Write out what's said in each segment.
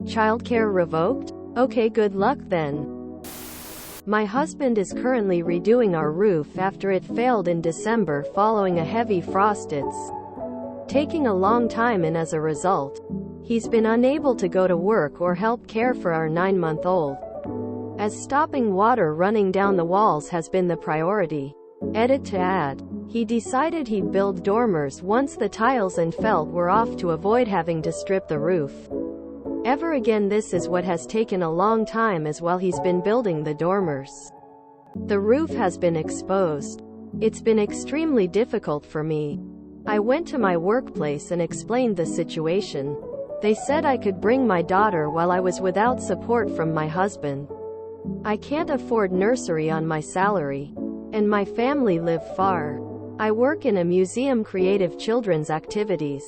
Childcare revoked? Okay, good luck then. My husband is currently redoing our roof after it failed in December following a heavy frost. It's taking a long time, and as a result, he's been unable to go to work or help care for our 9-month-old, as stopping water running down the walls has been the priority. Edit to add. He decided he'd build dormers once the tiles and felt were off to avoid having to strip the roof ever again. This is what has taken a long time as well. He's been building the dormers. The roof has been exposed. It's been extremely difficult for me. I went to my workplace and explained the situation. They said I could bring my daughter while I was without support from my husband. I can't afford nursery on my salary, and my family live far. I work in a museum, creative children's activities.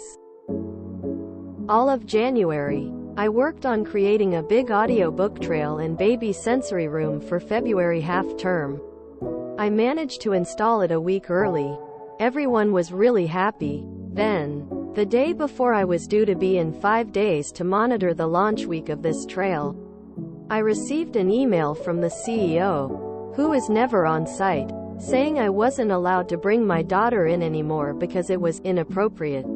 All of January, I worked on creating a big audio book trail and baby sensory room for February half-term. I managed to install it a week early. Everyone was really happy. Then, the day before I was due to be in 5 days to monitor the launch week of this trail, I received an email from the CEO, who is never on site, saying I wasn't allowed to bring my daughter in anymore because it was inappropriate.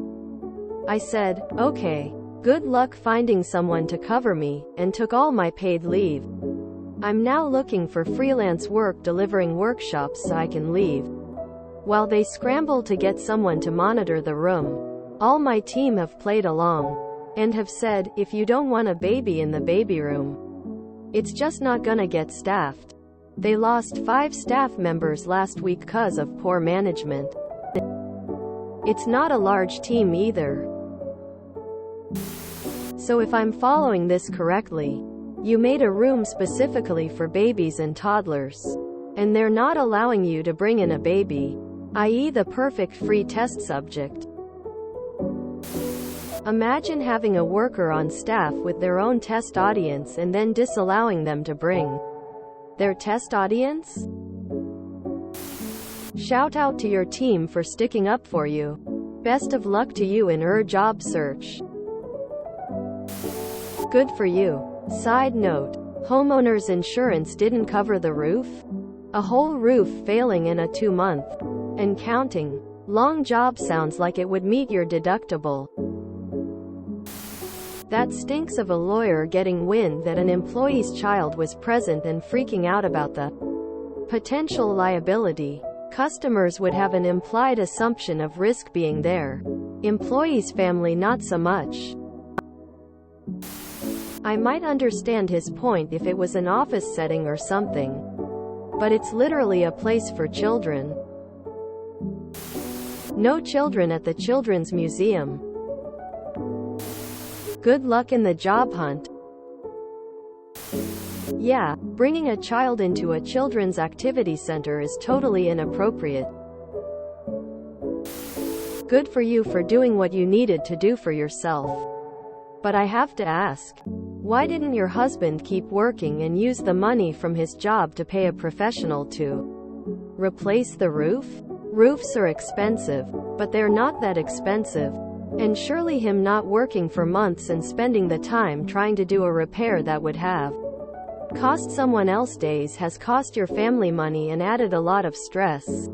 I said, okay, good luck finding someone to cover me, and took all my paid leave. I'm now looking for freelance work delivering workshops so I can leave, while they scramble to get someone to monitor the room. All my team have played along, and have said, if you don't want a baby in the baby room, it's just not gonna get staffed. They lost 5 staff members last week cause of poor management. It's not a large team either. So if I'm following this correctly, you made a room specifically for babies and toddlers, and they're not allowing you to bring in a baby, i.e. the perfect free test subject. Imagine having a worker on staff with their own test audience and then disallowing them to bring their test audience? Shout out to your team for sticking up for you. Best of luck to you in your job search. Good for you. Side note, homeowners insurance didn't cover the roof? A whole roof failing in a 2-month and counting long job sounds like it would meet your deductible. That stinks of a lawyer getting wind that an employee's child was present and freaking out about the potential liability. Customers would have an implied assumption of risk being there. Employee's family not so much. I might understand his point if it was an office setting or something, but it's literally a place for children. No children at the Children's Museum. Good luck in the job hunt. Yeah, bringing a child into a children's activity center is totally inappropriate. Good for you for doing what you needed to do for yourself. But I have to ask, why didn't your husband keep working and use the money from his job to pay a professional to replace the roof? Roofs are expensive, but they're not that expensive. And surely him not working for months and spending the time trying to do a repair that would have cost someone else days has cost your family money and added a lot of stress.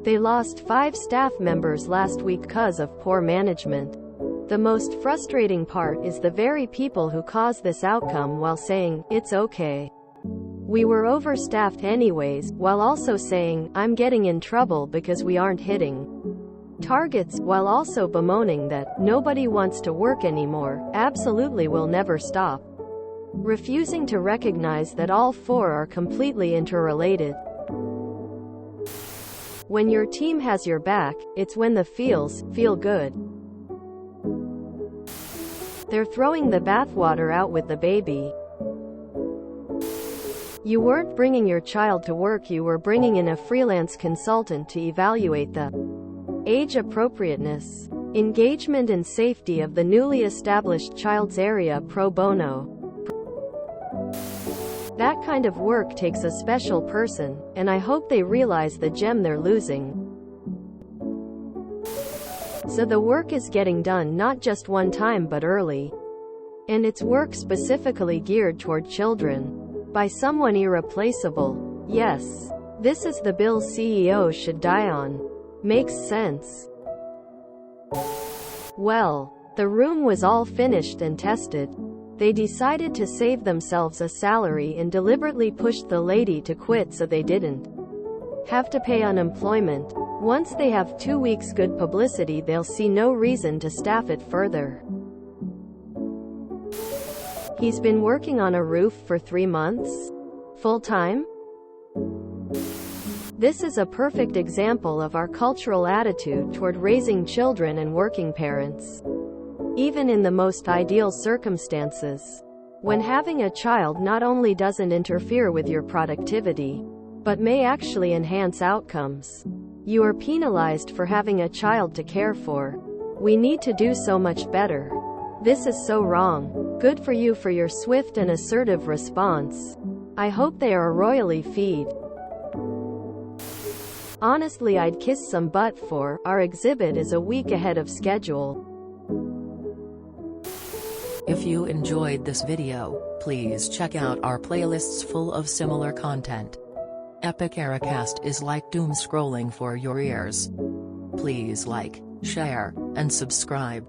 They lost 5 staff members last week cause of poor management. The most frustrating part is the very people who caused this outcome while saying, it's okay, we were overstaffed anyways, while also saying, I'm getting in trouble because we aren't hitting targets, while also bemoaning that nobody wants to work anymore, absolutely will never stop. Refusing to recognize that all 4 are completely interrelated. When your team has your back, it's when the feels feel good. They're throwing the bathwater out with the baby. You weren't bringing your child to work, you were bringing in a freelance consultant to evaluate the age appropriateness, engagement and safety of the newly established child's area pro bono. That kind of work takes a special person, and I hope they realize the gem they're losing. So the work is getting done not just one time but early. And it's work specifically geared toward children. By someone irreplaceable. Yes. This is the bill CEOs should die on. Makes sense. Well, the room was all finished and tested. They decided to save themselves a salary and deliberately pushed the lady to quit so they didn't have to pay unemployment. Once they have 2 weeks good publicity, they'll see no reason to staff it further. He's been working on a roof for 3 months? Full-time? This is a perfect example of our cultural attitude toward raising children and working parents. Even in the most ideal circumstances. When having a child not only doesn't interfere with your productivity, but may actually enhance outcomes. You are penalized for having a child to care for. We need to do so much better. This is so wrong. Good for you for your swift and assertive response. I hope they are royally feed. Honestly, I'd kiss some butt for our exhibit is a week ahead of schedule. If you enjoyed this video, please check out our playlists full of similar content. Epic Eracast is like doom scrolling for your ears. Please like, share, and subscribe.